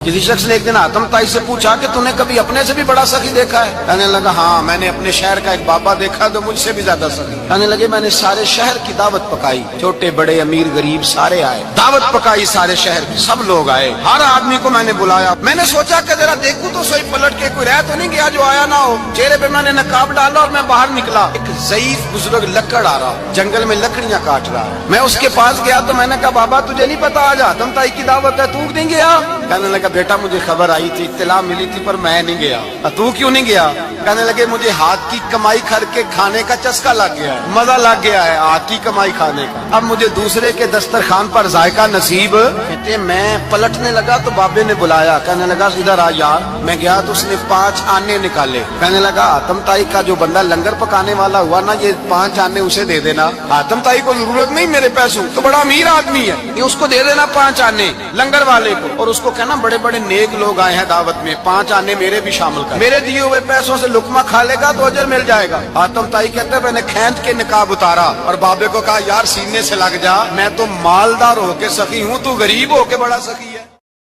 किसी शख्स ने एक दिन आतम ताई से पूछा कि तूने कभी अपने से भी बड़ा सखी देखा है? कहने लगा हाँ, मैंने अपने शहर का एक बाबा देखा तो मुझसे भी ज्यादा सखी। कहने लगे मैंने सारे शहर की दावत पकाई, छोटे बड़े अमीर गरीब सारे आए, दावत पकाई सारे शहर की, सब लोग आए, हर आदमी को मैंने बुलाया। मैंने सोचा कि जरा देखूं तो सही पलट के कोई रह तो नहीं गया जो आया ना हो। चेहरे पे मैंने नकाब डाला और मैं बाहर निकला। एक ज़ईफ बुजुर्ग लकड़ आ रहा, जंगल में लकड़ियां काट रहा। मैं उसके पास गया तो मैंने कहा बाबा तुझे नहीं पता आज आतम ताई की दावत है, तू नहीं गया? कहने लगा बेटा मुझे खबर आई थी, इत्तला मिली थी पर मैं नहीं गया। तू क्यों नहीं गया? कहने लगे मुझे हाथ की कमाई करके खाने का चस्का लग गया है, मजा लग गया है हाथ की कमाई खाने का। अब मुझे दूसरे के दस्तरखान पर जायका नसीब। कहते मैं पलटने लगा तो बाबे ने बुलाया, कहने लगा इधर आ यार। मैं गया तो उसने 5 आने निकाले। कहने लगा आतम ताई का जो बंदा लंगर पकाने वाला हुआ ना, ये 5 आने उसे दे देना। आतम ताई को जरूरत नहीं मेरे पैसों, तो बड़ा अमीर आदमी है, ये उसको दे देना 5 आने लंगर वाले को। और उसको कहना बड़े बड़े नेक लोग आए हैं दावत में, 5 आने मेरे भी शामिल कर, मेरे दिए हुए पैसों से लुकमा खा लेगा तो अजर मिल जाएगा। आतम ताई कहते मैंने खैंच के निकाब उतारा और बाबे को कहा यार सीने से लग जा, मैं तो मालदार होके सखी हूँ, तू गरीब होके बड़ा सखी।